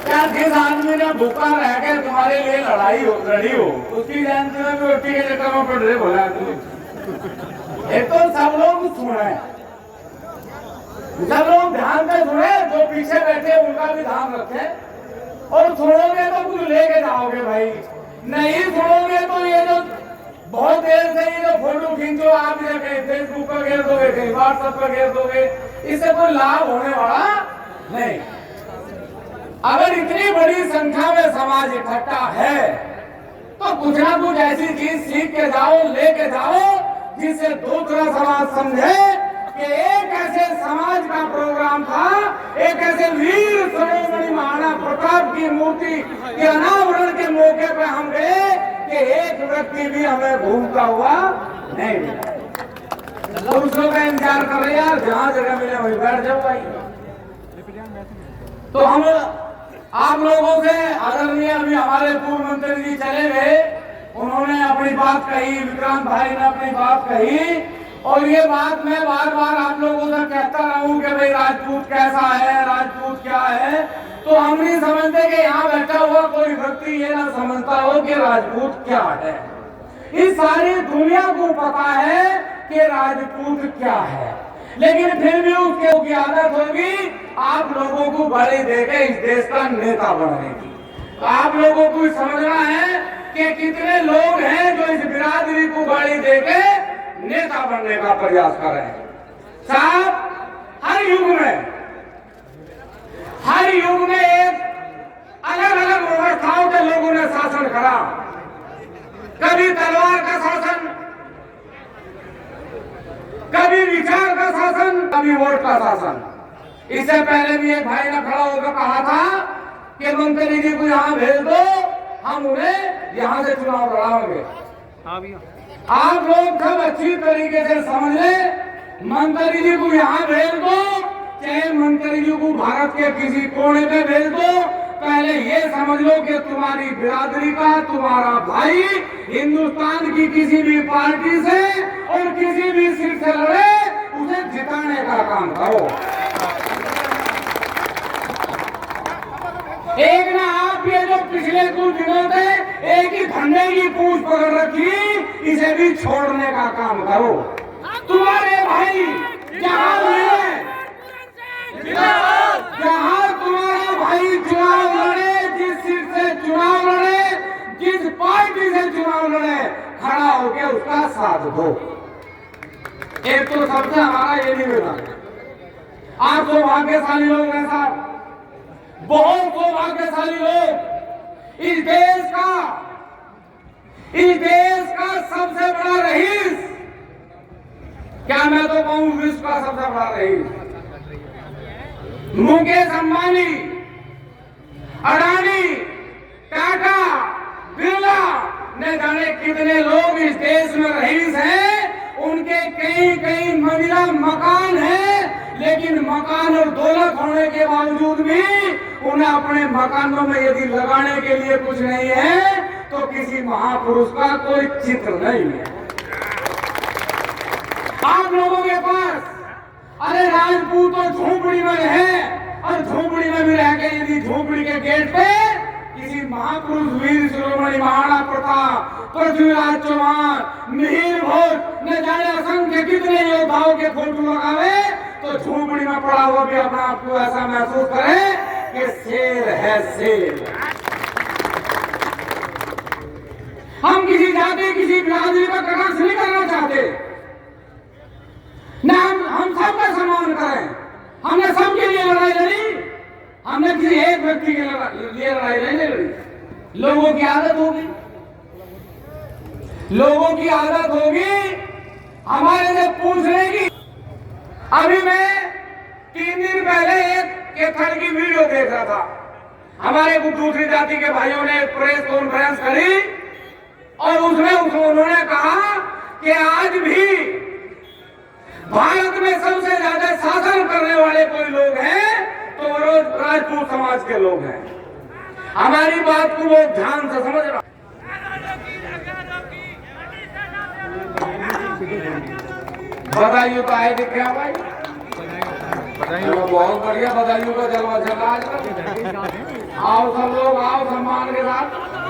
क्या जिस आदमी ने भूखा रह के तुम्हारे लिए लड़ी हो उसकी जयंती में भी रोटी के चक्कर में पड़ रहे बोला एक तो सब लोग सुने, सब लोग ध्यान से सुने, जो पीछे बैठे उनका भी ध्यान रखें, और सुनोगे तो कुछ लेके जाओगे भाई, नहीं सुनोगे तो ये जो बहुत देर से ये जो फोटो खींचो आप कहीं फेसबुक पर घेर दोगे, कहीं व्हाट्सएप पर घेर दोगे, इससे कोई लाभ होने वाला नहीं। अगर इतनी बड़ी संख्या में समाज इकट्ठा है तो कुछ ना कुछ ऐसी चीज सीख के जाओ, लेके जाओ, जिससे दूसरा समाज समझे कि एक ऐसे समाज का प्रोग्राम था, एक ऐसे वीर शिरोमणि महाराणा प्रताप की मूर्ति के अनावरण के मौके पे हम गए कि एक व्यक्ति भी हमें घूमता हुआ नहीं मिला। पुरुषों का इंतजार कर रहे यार, जहां जगह मिले वहीं बैठ जाओ भाई। तो हम आप लोगों से आदरणीय अभी हमारे पूर्व मंत्री जी चले गए, उन्होंने अपनी बात कही, विक्रांत भाई ने अपनी बात कही, और ये बात मैं बार बार आप लोगों से कहता रहूं कि भाई राजपूत कैसा है, राजपूत क्या है, तो हम नहीं समझते कि यहाँ बैठा हुआ कोई व्यक्ति ये ना समझता हो कि राजपूत क्या है। इस सारी दुनिया को पता है कि राजपूत क्या है, लेकिन फिर भी उसके की आदत होगी आप लोगों को बड़े देके इस देश का नेता बनने की। तो आप लोगों को समझना है कि कितने लोग हैं जो इस बिरादरी को बड़ी देके नेता बनने का प्रयास कर रहे हैं। साहब, हर युग में एक अलग अलग व्यवस्थाओं के लोगों ने शासन करा, कभी तलवार का शासन, कभी विचार का शासन, कभी वोट का शासन। इससे पहले भी एक भाई ने खड़ा होकर कहा था कि मंत्री जी को यहाँ भेज दो, हम उन्हें यहाँ से चुनाव लड़ाएंगे। आप लोग सब अच्छी तरीके से समझ लें, मंत्री जी को यहाँ भेज दो, चाहे मंत्री जी को भारत के किसी कोने पे भेज दो, पहले ये समझ लो कि तुम्हारी बिरादरी का तुम्हारा भाई हिंदुस्तान की किसी भी पार्टी से और किसी भी सीट से लड़े, उसे जिताने का काम करो। एक ना आप ये जो पिछले कुछ दिनों से एक ही धंधे की पूंछ पकड़ रखी, इसे भी छोड़ने का काम करो। तुम्हारे भाई जहां तुम्हारा भाई चुनाव लड़े, जिस सीट से चुनाव लड़े, जिस पार्टी से चुनाव लड़े, खड़ा होकर उसका साथ दो। एक तो सबसे हमारा ये निवेदन है, आप सौभाग्यशाली लोग हैं साहब, बहुत सौभाग्यशाली लोग, इस देश का सबसे बड़ा रईस, क्या मैं तो कहूं विश्व का सबसे बड़ा रईस, मुकेश अंबानी, अडानी, टाटा, बिरला ने जाने कितने लोग इस देश में रईस हैं, उनके कई मंजिला मकान हैं, लेकिन मकान और दौलत होने के बावजूद भी उन्हें अपने मकानों में यदि लगाने के लिए कुछ नहीं है तो किसी महापुरुष का कोई चित्र नहीं है। आप लोगों के पास अरे राजपूत तो झोपड़ी में है, और झोपड़ी में भी रह के यदि झोपड़ी के गेट पे किसी महापुरुष वीर शिरोमणि महाराणा प्रताप, पृथ्वीराज चौहान, मिहिर भोज न जाने असंख्य कितने योद्धाओं के फोटो लगावे, तो झोपड़ी में पड़ा हुआ भी अपना आपको ऐसा महसूस करे कि शेर है शेर। हम किसी जाति, किसी बिरादरी का कटाक्ष नहीं करना चाहते, न हम सबका सम्मान करें। हमने सबके लिए लड़ाई लड़ी, हमने किसी एक व्यक्ति के लिए लड़ाई नहीं लड़ी। लोगों की आदत होगी, लोगों की आदत होगी हमारे से पूछने की। अभी मैं 3 दिन पहले एक केथल की वीडियो देख रहा था, हमारे कुछ दूसरी जाति के भाइयों ने एक प्रेस कॉन्फ्रेंस करी और उसमें उन्होंने कहा कि आज भी भारत में सबसे ज्यादा शासन करने वाले कोई लोग हैं तो वो राजपूत समाज के लोग हैं। हमारी बात को वो ध्यान से समझ रहा। बताइए तो आए दिख रहा भाई। चलो बहुत बढ़िया, बधाइयों का जलवा चल रहा है। आओ सब लोग, आओ सम्मान के साथ।